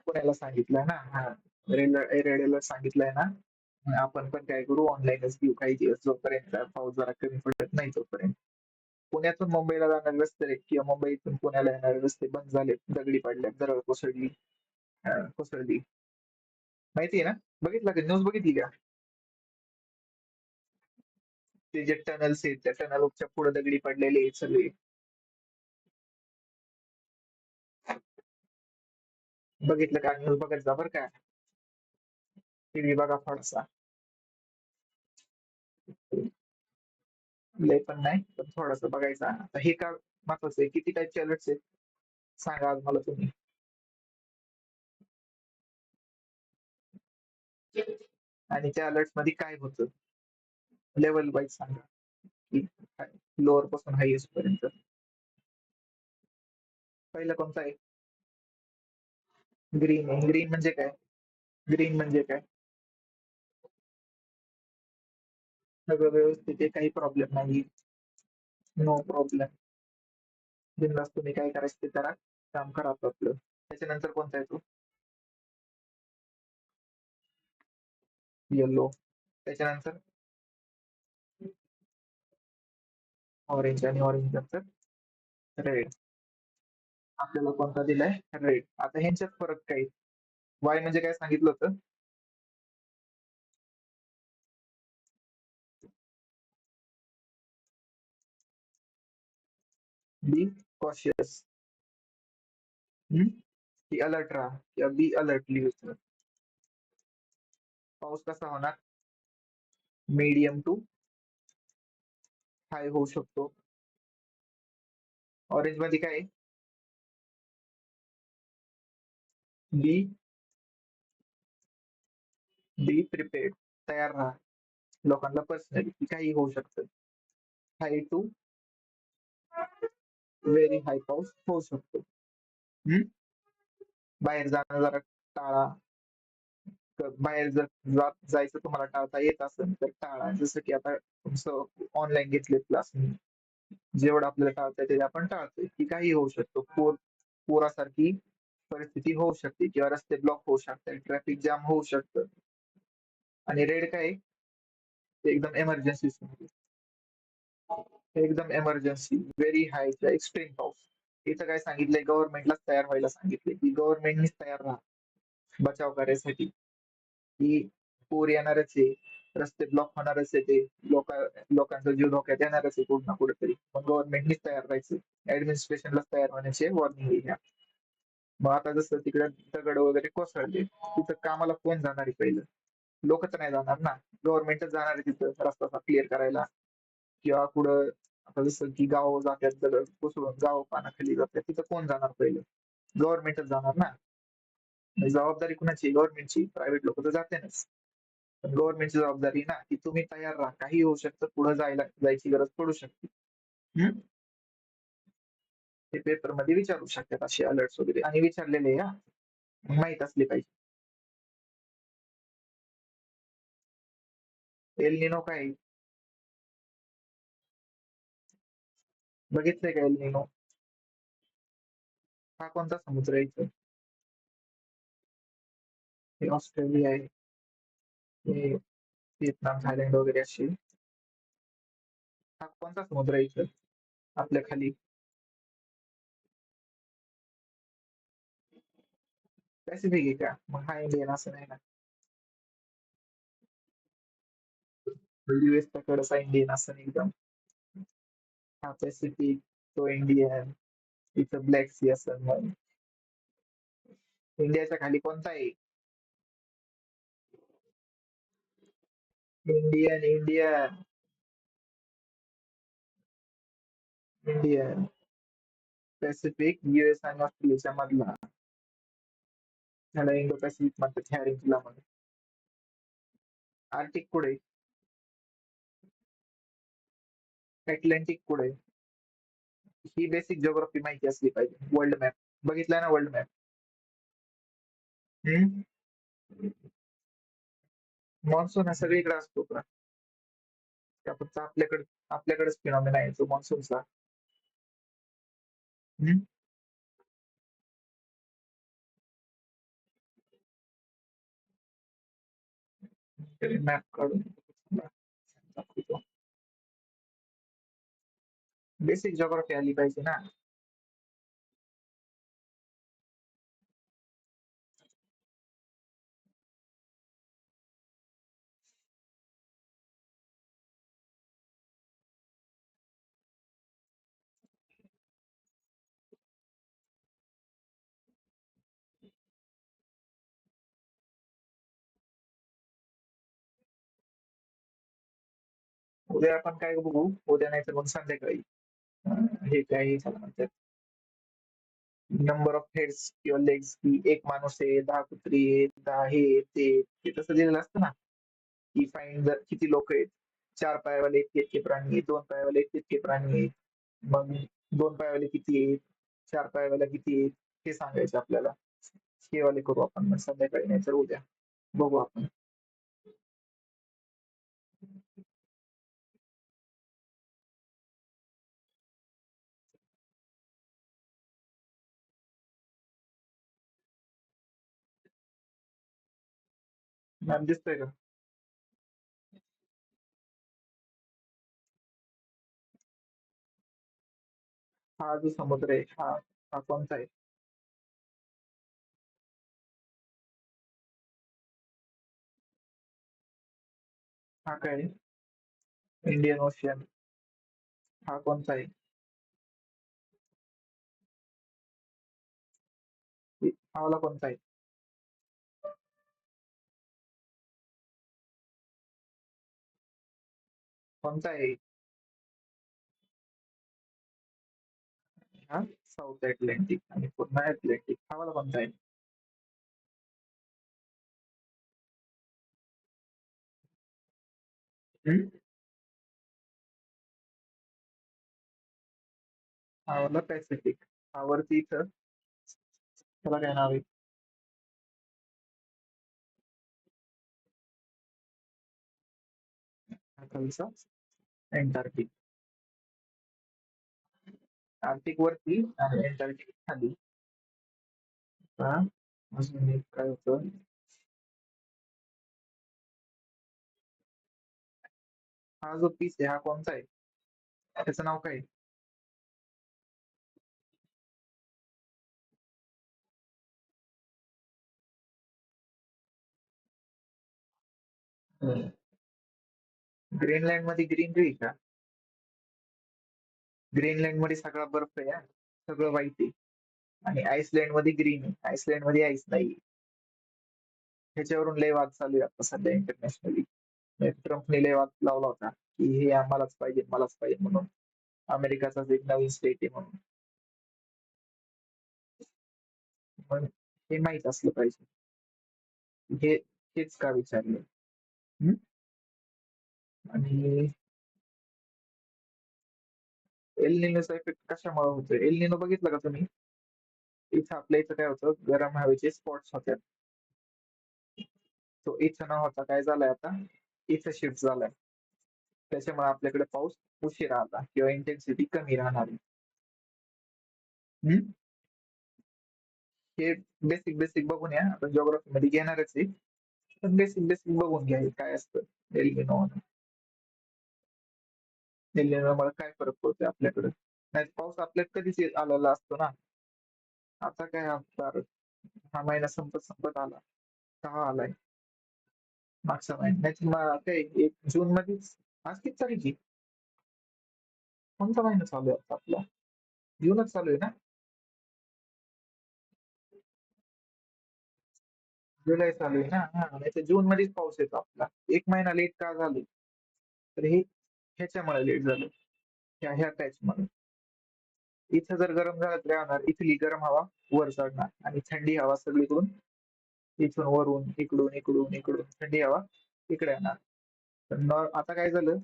पुण्याला सांगितलंय ना, हा. रेड अलर्ट सांगितलंय ना. मग आपण पण काय करू, ऑनलाईनच घेऊ काही दिवस, जोपर्यंत पाऊस जरा कमी पडत नाही तोपर्यंत. पुण्यातून मुंबईला जाणारे रस्ते किंवा मुंबईतून पुण्याला येणारे रस्ते बंद झाले, दगडी पडल्या, दरड कोसळली. कोसळली. माहितीये ना? बघितलं का, न्यूज बघितली का? ते जे टनल्स आहेत, त्या टनलच्या पुढे दगडी पडलेले आहेत सगळे. बघितलं का? न्यूज बघत जा बरं का. टीव्ही बघा थोडासा. लय पण नाही, पण थोडंसं बघायचं. आता हे का महत्वाचं आहे? किती टाईपचे अलर्ट्स आहेत सांगा आज मला तुम्ही. आणि त्या अलर्ट मध्ये काय होतं, लेवल वाईज सांगा की लोअर पासून हायएस्ट पर्यंत. पहिला कोणता आहे? ग्रीन आहे. ग्रीन म्हणजे काय? ग्रीन म्हणजे काय? सगळं व्यवस्थित आहे, काही प्रॉब्लेम नाही. No problem. बिनधास्त तुम्ही काय करायचं ते करा, काम करा आपलं. त्याच्यानंतर कोणता येतो? येलो. त्याच्यानंतर ऑरेंज, आणि ऑरेंज नंतर रेड. आपल्याला कोणता दिलाय? रेड. आता ह्यांच्यात फरक काय? वाय म्हणजे काय सांगितलं होतं? Be cautious. की अलर्ट राहा, किंवा बी अलर्टली यूज. पाऊस कसा होणार? मीडियम टू हाय होऊ शकतो. ऑरेंज मध्ये काय? बी बी प्रिपेअर्ड, तयार राहा. लोकांना पर्सनली काही होऊ शकतं. हाय टू व्हेरी हाय पाऊस होऊ शकतो. हम्म? बाहेर जाणं जरा टाळा. बाहेर जर जायचं तुम्हाला टाळता येत असेल तर टाळा. जसं की आता तुमचं ऑनलाईन घेतले क्लास, जेवढं आपल्याला टाळता येते आपण टाळतोय. की काही होऊ शकतो, पुरासारखी परिस्थिती होऊ शकते, किंवा रस्ते ब्लॉक होऊ शकतात, ट्रॅफिक जाम होऊ शकतं. आणि रेड काय? एकदम एमर्जन्सी, एकदम एमर्जन्सी, व्हेरी हाय, एक्स्ट्रीम पाऊस. इथं काय सांगितलंय? गव्हर्नमेंटलाच तयार व्हायला सांगितलंय, की गव्हर्नमेंटनीच तयार राहा बचाव करायसाठी. की पूर येणारच आहे, रस्ते ब्लॉक होणारच आहे, ते लोकांचा जीव धोक्यात येणारच आहे कुठं ना कुठेतरी. मग गव्हर्नमेंटनीच तयार राहायचं, ऍडमिनिस्ट्रेशनलाच तयार होण्याची वॉर्निंग आहे ह्या. मग आता जसं तिकडे दगड वगैरे कोसळले, तिथं कामाला कोण जाणार आहे पहिलं? लोक तर नाही जाणार ना. गव्हर्नमेंटच जाणार आहे तिथं रस्ता क्लिअर करायला, किंवा पुढं. आता जसं की गाव जातात, दगड कोसळून गाव पाण्याखाली जातात, तिथं कोण जाणार पहिलं? गव्हर्नमेंटच जाणार ना. म्हणजे जबाबदारी कुणाची? गव्हर्नमेंटची. प्रायव्हेट लोक तर जातेच. पण गव्हर्नमेंटची जबाबदारी ना, की तुम्ही तयार राहा, काही होऊ शकतं, पुढे जायची गरज पडू शकते. हम्म? ते पेपर मध्ये विचारू शकतात असे अलर्ट्स वगैरे, आणि विचारलेले या माहित असले पाहिजे. एल निनो काय? बघितलंय का एल निनो? हा कोणता समुद्र आहे इथं? हे ऑस्ट्रेलिया आहे, हे व्हिएतनाम, थायलंड वगैरे असे. हा कोणता समुद्र आहे इथं आपल्या खाली? पॅसिफिक आहे का? मग हा इंडियन असं नाही ना. युएसचा कडसा इंडियन असं नाही एकदम. हा पॅसिफिक, तो इंडियन, इथं ब्लॅक सी असं. मग इंडियाच्या खाली कोणता आहे? Indian, Indian, Indian. Pacific US आणि ऑस्ट्रेलियाच्या मधला. त्याला इंडो पॅसिफिक म्हणतात ह्या रेंजला. मध्ये आर्टिक कुठे? अटलांटिक कुठे? ही बेसिक जिओग्राफी माहिती असली पाहिजे. वर्ल्ड मॅप बघितलाय ना? World map. हम्म? मान्सून हा सगळीकडे असतो का? त्या फक्त आपल्याकडेच फिनॉमिना आहे तो मान्सूनचा. मॅप काढून बेसिक जॉग्राफी आली पाहिजे ना. उद्या आपण काय बघू, उद्या नाही तर मग संध्याकाळी. हे काय म्हणतात, नंबर ऑफ हेड्स किंवा लेग्स, की एक माणूस आहे, 10 कुत्री आहेत, 10 हे ते तसं दिलेलं असतं ना, की फाईन जर किती लोक आहेत, 4 पायावाले इतके इतके प्राणी आहेत, 2 पायावाले इतके इतके प्राणी आहेत, मग 2 पायावाले किती आहेत, 4 पायावाले किती आहेत, हे सांगायचं आपल्याला. हे वाले करू आपण मग संध्याकाळी नाही तर उद्या बघू आपण. मॅप दिसतोय का? हा जो समुद्र आहे, हा कोणता आहे? हा काय? Indian ocean. हा कोणता आहे? हा वाला कोणता आहे? कोणता आहे? हा साऊथ अटलांटिक आणि पूर्ण अटलांटिक. हा वाला कोणता आहे? हम्म? हा वाला पॅसिफिक. हा वरती इथं त्याला काय नाव आहे? हा खालचा अँटार्क्टिक. आर्टिक वरती आणि अँटार्क्टिक खाली. हा अजून एक काय होतं? हा जो पीस आहे हा कोणता आहे? त्याचं नाव काय आहे? ग्रीनलँड मध्ये ग्रीनरी आहे का? ग्रीनलँड मध्ये सगळा बर्फ आहे हा. सगळं व्हाईट आहे. आणि आईसलँड मध्ये ग्रीन आहे. आईसलँड मध्ये आईस नाही. ह्याच्यावरून लय वाद चालू आहे आता सध्या इंटरनॅशनली. ट्रम्पने लय वाद लावला होता की हे आम्हालाच पाहिजे, मलाच पाहिजे म्हणून. अमेरिकाचाच एक नवीन स्टेट आहे म्हणून. पण हे माहित असलं पाहिजे. हे हेच का विचारलं. हम्म? आणि एल निनोचा इफेक्ट कशामुळे होतोय? एल निनो बघितलं का तुम्ही? इथं आपल्या इथं काय होतं, गरम हवेचे स्पॉट्स होत्या. तो इथं न होता काय झालाय आता, इथं शिफ्ट झालाय. त्याच्यामुळे आपल्याकडे पाऊस उशिरा आला किंवा इंटेन्सिटी कमी राहणार आहे. हम्म? हे बेसिक बेसिक बघून या, आपण जिओग्राफी मध्ये घेणारच आहे. पण बेसिक बेसिक बघून घ्या हे काय असतं एलिनो. एलिनोमुळे काय फरक पडतोय आपल्याकडे. नाही पाऊस आपल्याकडे कधीच आलेला असतो ना. आता काय हा महिना संपत संपत आला. सहा आलाय. मागच्या महिन्यात काय एक जून मध्येच. आज किती तारीख आहे? कोणता महिना चालू आहे आता आपला? जूनच चालू आहे ना? जुलै चालू आहे ना, हा नाही तर जून मध्येच पाऊस येतो आपला. एक महिना लेट का झाले? तर हे ह्याच्यामुळे लेट झालं. ह्या पॅचमुळे. इथं जर गरम झालं तर काय होणार, इथली गरम हवा वर चढणार आणि थंडी हवा सगळीकडून, इथून वरून इकडून इकडून इकडून थंडी हवा इकडे येणार. तर आता काय झालं,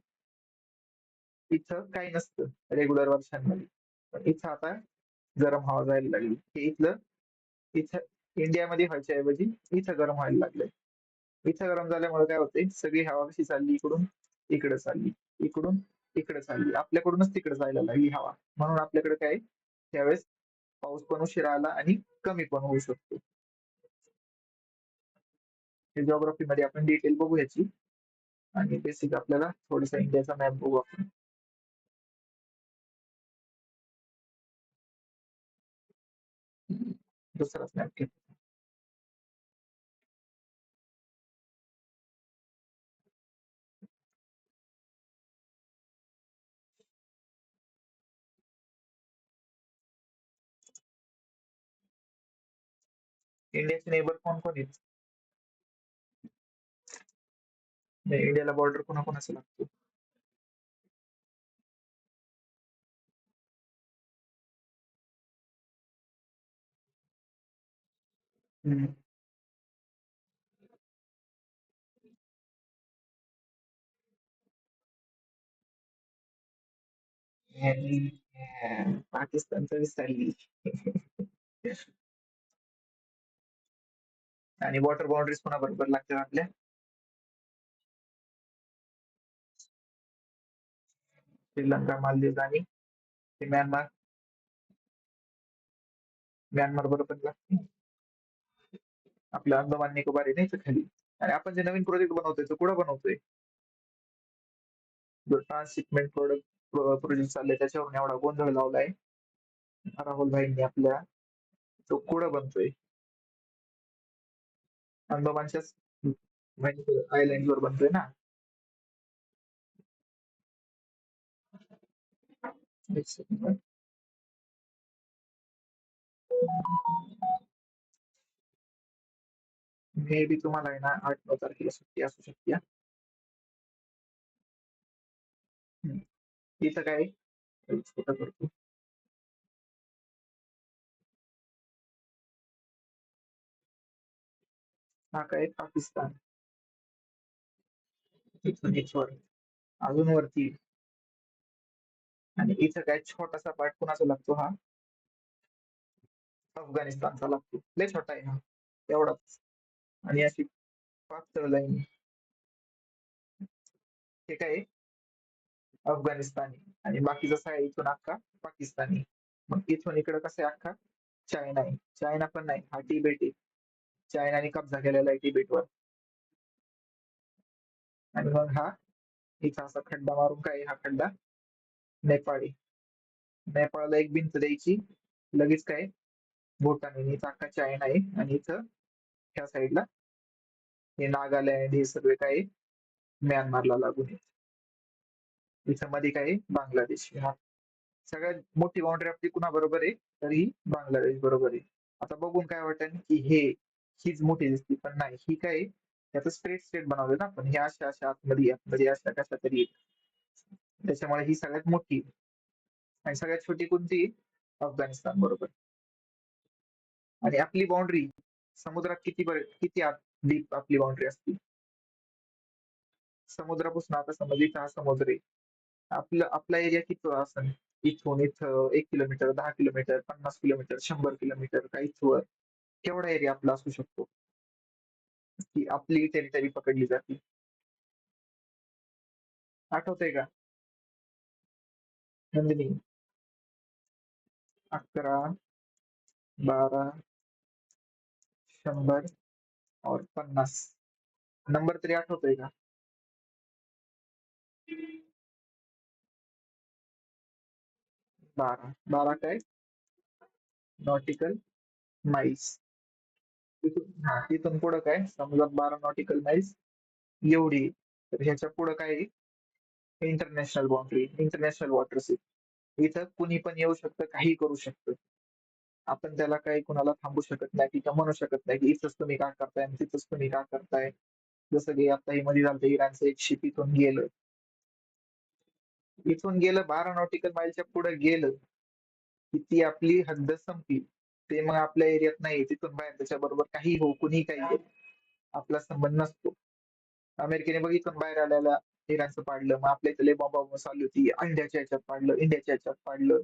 इथं काही नसतं रेग्युलर वर्षांमध्ये. पण इथं आता गरम हवा जायला लागली. हे इथं इंडियामध्ये व्हायच्या ऐवजी इथं गरम व्हायला लागलंय. इथं गरम झाल्यामुळे काय होते, सगळी हवा कशी चालली, इकडून इकडे चालली, इकडून इकडे चालली, आपल्याकडूनच तिकडे जायला लागली हवा. म्हणून आपल्याकडे काय त्यावेळेस पाऊस पण उशिरा आला आणि कमी पण होऊ शकतो. हे जिओग्राफी मध्ये आपण डिटेल बघू याची. आणि बेसिक आपल्याला थोडासा इंडियाचा मॅप बघू आपण. दुसराच मॅप घेऊ. इंडियाचे नेबर कोण कोण आहेत? इंडियाला बॉर्डर कोणाकोणाचं लागतो? हम्म. आणि पाकिस्तानचं विसरली. आणि वॉटर बाउंड्रीज कोणाबरोबर लागतात आपल्या? श्रीलंका, मालदीव आणि म्यानमार. म्यानमार बरोबर लागते. आपलं अंदमान निकोबार आहे नाही खाली. आणि आपण जे नवीन प्रोजेक्ट बनवतोय तो कुठं बनवतोय? जो ट्रान्सशिपमेंट प्रोजेक्ट चाललाय त्याच्यावरून एवढा गोंधळ लावलाय राहुल भाईंनी आपल्या. तो कुठं बनतोय? अंदमानच्याच आयलँड वर बनतोय ना. एक second. मे बी तुम्हाला आहे ना 8-9 तारखेला सुट्टी असू शकते. इथं काय छोटं करतो. हा काय पाकिस्तान. इथून इथं वर अजून वरती. आणि इथं काय छोटासा पार्ट कुणाचा लागतो हा? अफगाणिस्तानचा लागतो. लय छोटा आहे हा. एवढाच. आणि अशी पातळ लाईन. हे काय आहे? अफगाणिस्तानी. आणि बाकीचा आहे इथून अख्खा पाकिस्तानी. मग इथून इकडं कसं आहे अख्खा चायना आहे. चायना पण नाही, हा तिबेट आहे. चायनाने कब्जा केलेला आहे तिबेटवर. आणि मग हा इथं असा खड्डा मारून काय आहे हा खड्डा? नेपाळ आहे. नेपाळला एक भिंत द्यायची, लगेच काय भूटान आहे. इथं अख्खा चायना आहे आणि इथं ह्या साईडला हे नागालँड हे सगळे काय आहे? म्यानमारला लागून आहे. इथं मध्ये काय आहे? बांगलादेश. हा सगळ्यात मोठी बाउंड्री आपली कुणाबरोबर आहे? तर ही बांगलादेश बरोबर आहे. आता बघून काय वाटेल की हीच मोठी दिसते, पण नाही. ही काय आहे? त्याचं स्ट्रेट स्ट्रेट बनवलं ना आपण. हे अशा अशा आतमध्ये आतमध्ये अशा कशा तरी आहेत. त्याच्यामुळे ही सगळ्यात मोठी आणि सगळ्यात छोटी कोणती? अफगाणिस्तान बरोबर. आणि आपली बाउंड्री समुद्रात किती आत डीप आपली बाउंड्री असते? समुद्रापासून आता समज इथं हा समुद्र आहे. आपला एरिया किती असेल? इथून इथं 1 किलोमीटर, 10 किलोमीटर, 50 किलोमीटर, 100 किलोमीटर का इथवर केवढा एरिया आपला असू शकतो की आपली टेरिटरी पकडली जाते? आठवतंय का? नंदिनी? 11, 12, 100 और 50. नंबर तरी आठवतोय का? 12. 12 काय? Nautical miles. तिथून पुढं काय? समजा 12 नॉटिकल माईल्स एवढी. तर ह्याच्या पुढं काय आहे? इंटरनॅशनल बाउंड्री, इंटरनॅशनल वॉटर्स आहे. इथं कुणी पण येऊ शकतं, काही करू शकतं. आपण त्याला काही कुणाला थांबू शकत नाही किंवा म्हणू शकत नाही की इथंच तुम्ही का करताय आणि तिथंच तुम्ही का करताय. जसं की आता हे मध्ये झालं इराणचं एक शिप इथून गेलं. इथून गेलं 12 नॉटिकल माईलच्या पुढे गेलं की ती आपली हद्द संपली. ते मग आपल्या एरियात नाही. तिथून बाहेर त्याच्याबरोबर काही हो, कुणी काही हो, आपला संबंध नसतो. अमेरिकेने बघ इथून बाहेर आल्याला इराणचं पाडलं. मग आपल्या इथले बॉम्ब चालू होती. इंडियाच्या ह्याच्यात पाडलं, इंडियाच्या ह्याच्यात पाडलं,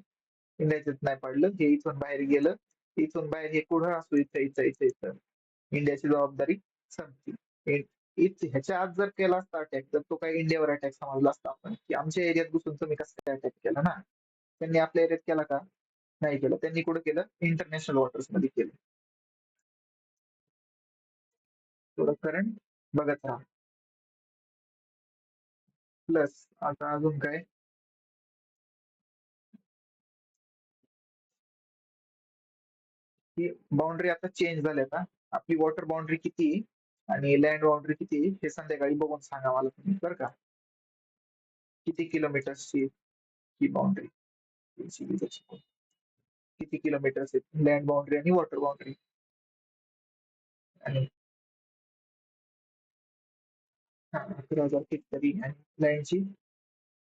इंडियाच्यात नाही पाडलं. हे इथून बाहेर गेलं. इथून बाहेर हे कुठं असो इथं इथं इथं इथं इंडियाची जबाबदारी संपली. ह्याच्या आत जर केला असता अटॅक तर तो काही इंडियावर अटॅक समजला असता आपण की आमच्या एरियात घुसून तुम्ही कसं काय अटॅक केला ना. त्यांनी आपल्या एरियात केला का? नाही केलं. त्यांनी कुठं केलं? इंटरनॅशनल वॉटर्स मध्ये केलं. थोडं करंट बघत राहा. प्लस आता अजून काय, की बाउंड्री आता चेंज झाल्या का, आपली वॉटर बाउंड्री किती आहे आणि लँड बाउंड्री किती आहे हे संध्याकाळी बघून सांगा मला तुम्ही बरं का. किती किलोमीटर्सची ही बाउंड्री, किती किलोमीटर्स आहेत लँड बाउंड्री आणि वॉटर बाउंड्री. आणि 11,000 फीट तरी आणि लाईनची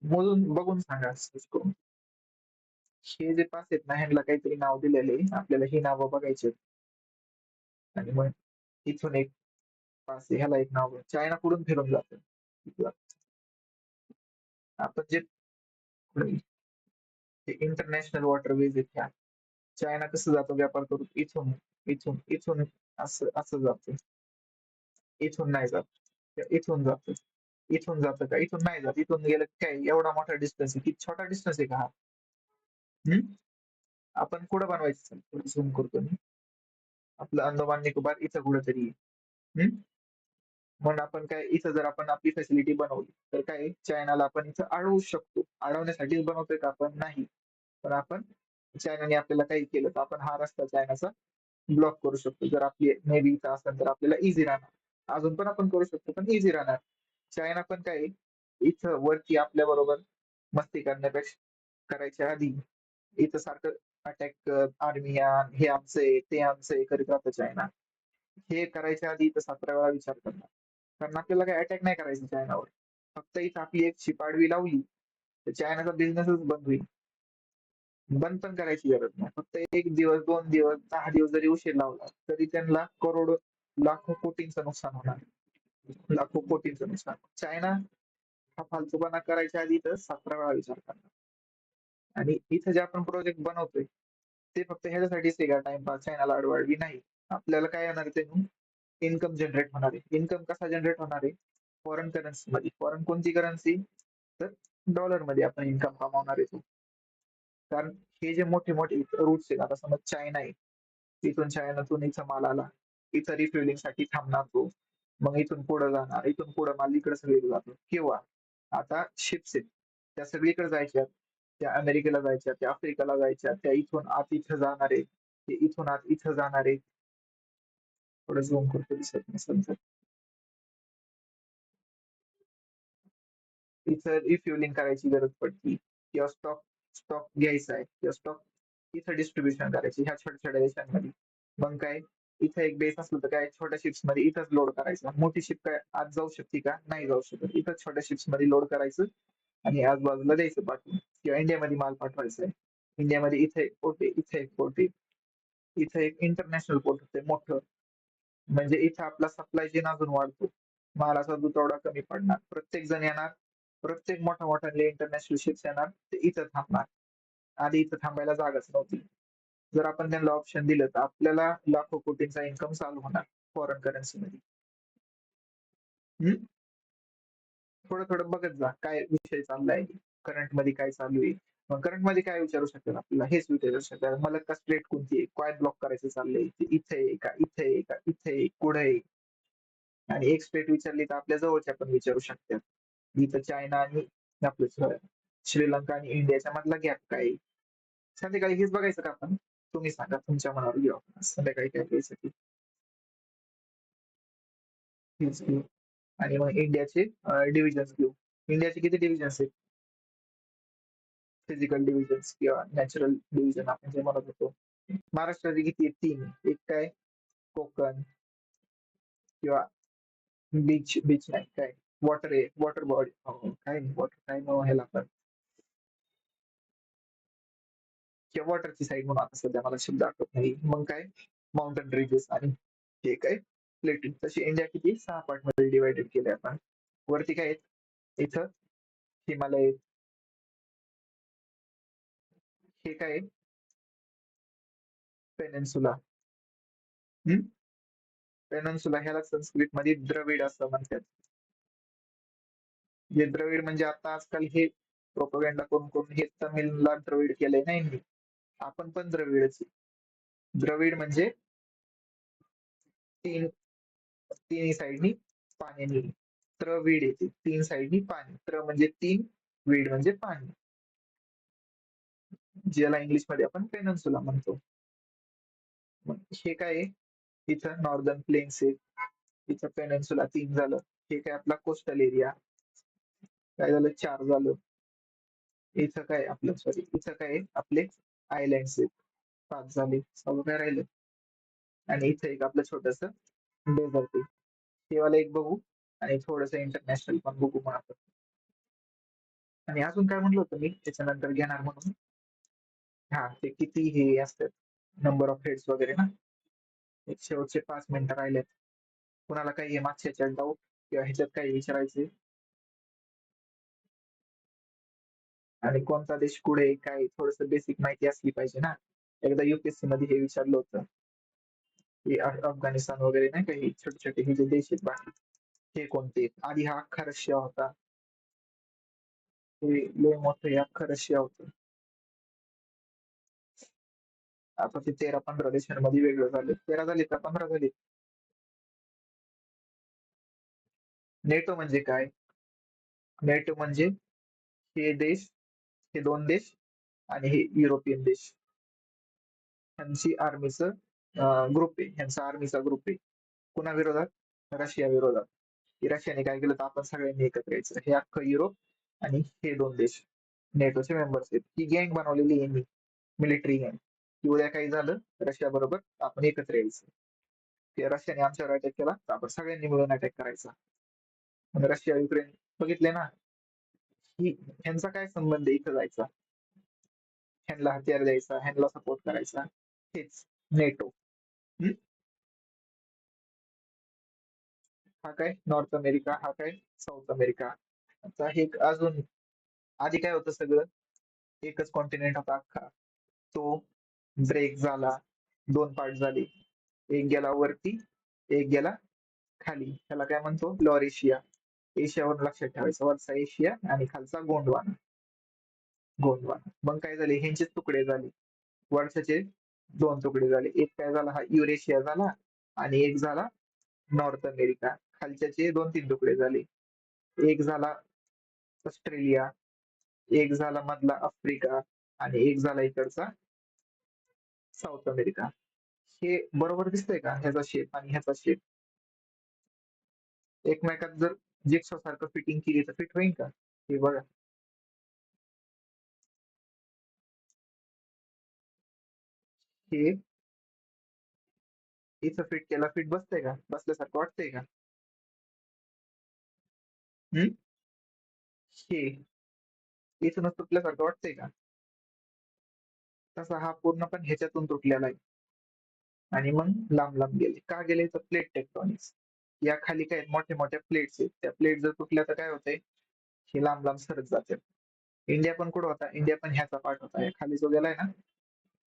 मोजून बघून सांगा search करून. हे जे पास आहेत ना ह्यांना काहीतरी नाव दिलेलं आहे, आपल्याला ही नावं बघायची आहेत. आणि मग इथून एक पास आहे, ह्याला एक नाव आहे. चायना पुढून फिरून जातं. आपण जे इंटरनॅशनल वॉटरवेज आहेत ह्या, चायना कसं जातो व्यापार करून, इथून इथून इथून असं असं जातं. इथून नाही जात, इथून जातं. इथून जातं का, इथून नाही जात, इथून गेलं की काय एवढा मोठा डिस्टन्स आहे, किती छोटा डिस्टन्स आहे का हा. हम्म? आपण कुठं बनवायचं, झूम करतो मी. आपलं अंदमान निकोबार इथं कुठंतरी आहे. म्हणून आपण काय इथं जर आपण आपली फॅसिलिटी बनवली तर काय चायनाला आपण इथं अडवू शकतो. अडवण्यासाठीच बनवतोय का आपण, नाही. पण आपण चायनाने आपल्याला काही केलं तर आपण हा रस्ता चायनाचा ब्लॉक करू शकतो. जर आपली नेव्ही इथं असेल तर आपल्याला इझी राहणार. अजून पण आपण करू शकतो पण इझी राहणार. चायना पण काय इथं वरती आपल्या बरोबर मस्ती करण्यापेक्षा करायच्या आधी इथं सारखं अटॅक, आर्मी हे आमचंय ते आमचंय करीत राहतं चायना. हे करायच्या आधी इथं 17 वेळा विचार करणार. कारण आपल्याला काही अटॅक नाही करायचं चायनावर. फक्त इथं आपली एक शिपाडवी लावली तर चायनाचा बिझनेसच बंद होईल. बंद पण करायची गरज नाही. फक्त 1 दिवस, 2 दिवस, 10 दिवस जरी उशीर लावला तरी त्यांना करोडो, लाखो कोटींचं नुकसान होणार. लाखो कोटींचं नुकसान. चायना हा फालतूपणा करायच्या आधी तर 17 वेळा विचार करणार. आणि इथं जे आपण प्रोजेक्ट बनवतोय ते फक्त ह्याच्यासाठीच आहे का टाइमपास, चायनाला अडवाळवी नाही. आपल्याला काय येणार आहे त्यातून, इन्कम जनरेट होणार आहे. इन्कम कसा जनरेट होणार आहे, फॉरेन करन्सी मध्ये. फॉरेन कोणती करन्सी, तर डॉलर मध्ये आपण इन्कम कमावणार आहे. कारण हे जे मोठे मोठे रूट्स आहेत, आता समज चायना आहे, इथून चायनातून इथं माल आला, इथं रिफ्युलिंग साठी थांबणार तो, मग इथून पुढे जाणार, इथून पुढे माल इकडे सगळीकडे जातो. किंवा आता शिप्स आहेत त्या सगळीकडे जायच्या, त्या अमेरिकेला जायच्या, त्या आफ्रिकेला जायच्या, त्या इथून आत इथं जाणार आहे, ते इथून आत इथं जाणार आहे. थोडं झूम करतो दिसत नसेल तर. इथं रिफ्युलिंग करायची गरज पडती, किंवा स्टॉक स्टॉक घ्यायचा आहे, किंवा स्टॉक इथं डिस्ट्रीब्युशन करायची ह्या छोट्या छोट्या देशांमध्ये. मग काय, इथं एक बेस असलं तर काय छोट्या शिप्स मध्ये इथंच लोड करायचं. मोठी शिप काय आज जाऊ शकते का, नाही जाऊ शकत. इथंच छोट्या शिप्स मध्ये लोड करायचं आणि आजूबाजूला द्यायचं पाठवून. किंवा इंडियामध्ये माल पाठवायचा आहे, इंडियामध्ये इथे एक पोर्ट आहे, इथे एक पोर्ट आहे, इथे एक इंटरनॅशनल पोर्ट होते मोठं. म्हणजे इथं आपला सप्लाय चेन अजून वाढतो, मालाचा तुटवडा कमी पडणार, प्रत्येक जण येणार, प्रत्येक मोठा मोठ्याले इंटरनॅशनल शिप्स येणार, ते इथं थांबणार. आधी इथं थांबायला जागाच नव्हती. जर आपण त्यांना ऑप्शन दिलं तर आपल्याला लाखो कोटींचा इन्कम चालू होणार फॉरेन करन्सी मध्ये. थोडं थोडं बघत जा काय विषय चाललाय, करंट मध्ये काय चालू आहे. मग करंट मध्ये काय विचारू शकतात आपल्याला, हेच विचारू शकतात मला का स्ट्रेट कोणती आहे, काय ब्लॉक करायचं चाललंय, ते इथे आहे का, इथे आहे का, इथे आहे, पुढे आहे. आणि एक स्टेट विचारली तर आपल्या जवळच्या पण विचारू शकतात. इथं चायना आणि आपलं श्रीलंका आणि इंडियाच्या मधला गॅप काय आहे? संध्याकाळी हेच बघायचं का आपण, तुम्ही सांगा, तुमच्या मनावर घेऊ आपण संध्याकाळी काय करायचं. हेच घेऊ. आणि मग इंडियाचे डिव्हिजन्स घेऊ. इंडियाचे किती डिव्हिजन्स आहेत, फिजिकल डिव्हिजन्स किंवा नॅचरल डिव्हिजन आपण जे म्हणत होतो. महाराष्ट्राचे किती आहेत, 3. एक काय कोकण, किंवा बीच, बीच नाही काय, वॉटर आहे, वॉटर बॉडी, काय वॉटर काय नाव ह्याला पण, किंवा वॉटरची साईड म्हणून आता सध्या मला शब्द आठवत नाही. मग काय माउंटन रेंजेस आणि हे काय प्लेटिंग. तशी इंडिया किती 6 पार्ट मध्ये डिवाइडेड केले आपण. वरती काय आहेत, इथं हिमालय आहेत. हे काय पेनिन्सुला. पेनिन्सुला ह्याला संस्कृत मध्ये द्रविड असं म्हणतात. हे द्रविड म्हणजे आता आजकाल हे प्रोपगंडा करून करून हे तमिळला द्रविड केलंय नाही, आपण पण द्रविडच आहे. द्रविड म्हणजे तीन, तिन्ही साईडनी पाण्याने त्र वीड येते, 3 साईडनी पाणी. त्र म्हणजे 3, वीड म्हणजे पाणी, ज्याला इंग्लिशमध्ये आपण पेनन्सुला म्हणतो. मग हे काय आहे? इथं नॉर्दर्न प्लेन्स आहे, इथं पेनन्सुला 3 झालं. हे काय आपला कोस्टल एरिया, काय झालं 4 झालं. इथं काय आपलं सॉरी इथं काय आपले आयलँड्स आहेत, 5 झाले. 6 काय राहिलं. आणि इथं एक आपलं छोटस डेझर्ट आहे. हे वाला एक बघू आणि थोडस इंटरनॅशनल पण बघू मग आपण. आणि अजून काय म्हणलं होतं मी त्याच्यानंतर घेणार म्हणून, हा ते किती हे असतात नंबर ऑफ हेड्स वगैरे ना. एक शेवटचे 5 मिनिटं राहिलेत. कुणाला काही मागच्या ह्याच्यात डाऊट किंवा ह्याच्यात काही विचारायचे, आणि कोणता देश कुठे काय थोडस बेसिक माहिती असली पाहिजे ना. एकदा युपीएससी मध्ये हे विचारलं होतं की अफगाणिस्तान वगैरे नाही काही छोटे छोटे हे जे देश आहेत बाकी, हे कोणते आहेत? आधी हा अख्खा रशिया होता, हे लय मोठं हे अख्खा रशिया होतं. आता ते 13-15 देशांमध्ये वेगळं झाले. 13 झाले का 15 झाले? नेटो म्हणजे काय? नेटो म्हणजे हे देश, हे 2 देश आणि हे युरोपियन देश, ह्यांची आर्मीचं ग्रुप आहे, ह्यांचा आर्मीचा ग्रुप आहे. कुणा विरोधात? रशिया विरोधात. की रशियाने काय केलं तर आपण सगळ्यांनी एकत्र यायचं, हे अख्खं युरोप आणि हे 2 देश नेटोचे मेंबर्स आहेत. ही गँग बनवलेली आहे, मिलिटरी गँग, की उद्या काही झालं रशिया बरोबर आपण एकत्र यायचं. की रशियाने आमच्यावर अटॅक केला तर आपण सगळ्यांनी मिळून अटॅक करायचा. आणि रशिया युक्रेन बघितले ना, ही ह्यांचा काय संबंध आहे इथं जायचा, ह्यांना हत्यार द्यायचा, ह्यांना सपोर्ट करायचा, हेच नेटो. हा काय नॉर्थ अमेरिका, हा काय साऊथ अमेरिका. आता हे अजून आधी काय होतं सगळं, एकच कॉन्टिनेंट होता अख्खा, तो ब्रेक झाला, 2 पार्ट झाले, एक गेला वरती, एक गेला खाली. त्याला काय म्हणतो? लॉरेशिया. एशियावर लक्षात ठेवायचं, वरचा एशिया आणि खालचा गोंडवाना. गोंडवाना मग काय झाले, ह्यांचेच तुकडे झाले, वर्षाचे 2 तुकडे झाले. एक काय झाला, हा युरेशिया झाला आणि एक झाला नॉर्थ अमेरिका. खालच्याचे 2-3 तुकडे झाले. एक झाला ऑस्ट्रेलिया, एक झाला मधला आफ्रिका आणि एक झाला इकडचा साऊथ अमेरिका. हे बरोबर दिसतंय का, ह्याचा शेप आणि ह्याचा शेप एकमेकात जर जिक्सॉ सारखं फिटिंग केली तर फिट होईल का? हे बघा. हे इथं फिट केला, फिट बसतंय का? बसल्यासारखं वाटतंय का? हम्म हे इथूनच तुटल्यासारखं वाटतंय का? तसा हा पूर्णपण ह्याच्यातून तुटलेला आहे आणि मग लांब लांब गेले. का गेले तर प्लेट टेक्टॉनिक्स, या खाली काय मोठ्या मोठ्या प्लेट्स आहेत, त्या प्लेट जर तुटल्या तर काय होतंय, हे लांब लांब सरत जाते. इंडिया पण कुठं होता? इंडिया पण ह्याचा पार्ट होता, या खाली जो गेलाय ना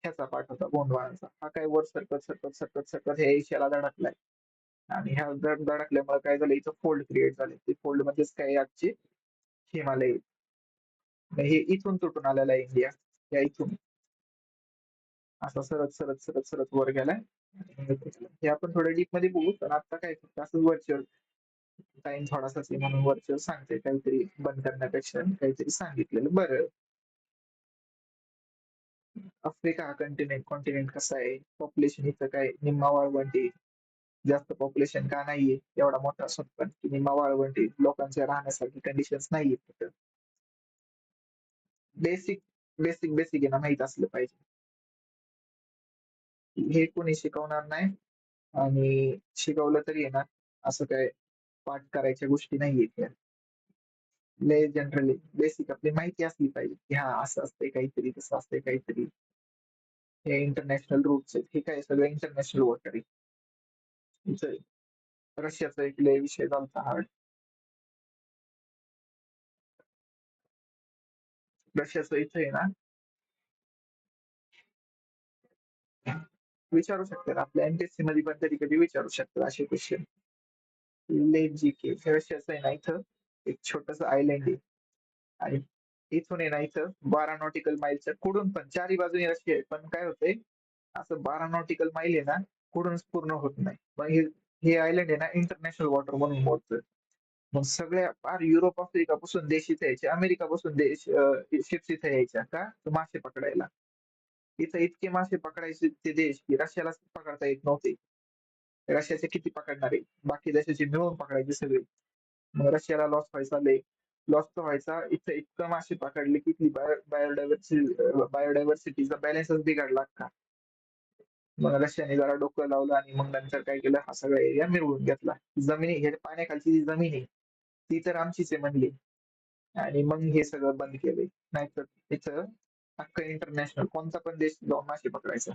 ह्याचा पार्ट होता गोंडवानाचा. हा काय वर सरकत सरकत सरकत सरकत हे एशियाला धडकलाय. आणि ह्या धडकल्यामुळे काय झालं, इथं फोल्ड क्रिएट झाले. ते फोल्ड मध्येच काय आजचे हिमालय, हे इथून तुटून आलेला आहे इंडिया, या इथून असा सरत सरत सरत सरत वर गेलाय. हे आपण थोड्या डीप मध्ये बघू, पण आता काय फक्त असं वरचेवर टाइम थोडासा म्हणून वरचेवर सांगते, काहीतरी बंद करण्यापेक्षा काहीतरी सांगितलेलं बरं. आफ्रिका हा कॉन्टिनेंट कसा आहे, पॉप्युलेशन इथं काय निम्मा वाळवंटी, जास्त पॉप्युलेशन का नाहीये एवढा मोठा असून पण की निम्मा वाळवंटी, लोकांच्या राहण्यासाठी कंडिशन्स नाहीये तिथं. बेसिक बेसिक बेसिक आहे ना, माहित असलं पाहिजे. हे कोणी शिकवणार नाही, आणि शिकवलं तरी आहे ना, असं काय पाठ करायच्या गोष्टी नाहीयेत या. लय जनरली बेसिक आपली माहिती असली पाहिजे की हा असं असतंय काहीतरी, तसं असतंय काहीतरी. हे इंटरनॅशनल रूट्स आहेत, हे काय सगळं इंटरनॅशनल वॉटर आहे. इथं रशियाचा एक लय विषय झालता हार्ड. रशियाचं इथं आहे ना, विचारू शकतात आपल्या एमपीएससी मध्ये पण कधी कधी विचारू शकतात असे क्वेश्चन. लेट जी के रशियाचं आहे ना, इथं एक छोटस आयलंड आहे आणि इथून आहे ना इथं 12 नॉटिकल माईलच्या कुठून पण चारी बाजूने रशिया आहे, पण काय होतंय, असं 12 नॉटिकल माईल आहे ना कुठूनच पूर्ण होत नाही. मग हे आयलंड आहे ना इंटरनॅशनल वॉटर म्हणून मोडतं. मग सगळ्या पार युरोप, आफ्रिकापासून देश इथे यायचे, अमेरिकापासून देश शिप्स इथे यायच्या का तर मासे पकडायला. इथं इतके मासे पकडायचे ते देश की रशियालाच पकडता येत नव्हते. रशियाचे किती पकडणार आहे? बाकी देशाचे मिळून पकडायचे सगळे. मग रशियाला लॉस व्हायचा लय. लॉस तर व्हायचा. इथं इतकं मासे पकडले की इथली बायोडायव्हर्सिटीचा बॅलन्सच बिघडला अख्खा. मग रशियाने जरा डोकं लावलं आणि मग नंतर काय केलं, हा सगळा एरिया मिळवून घेतला. जमिनी हे पाण्याखालची जी जमीन आहे, ती तर आमचीच आहे म्हणली. आणि मग हे सगळं बंद केलंय. नाहीतर इथं अख्खं इंटरनॅशनल कोणता पण देश जाऊन मासे पकडायचा.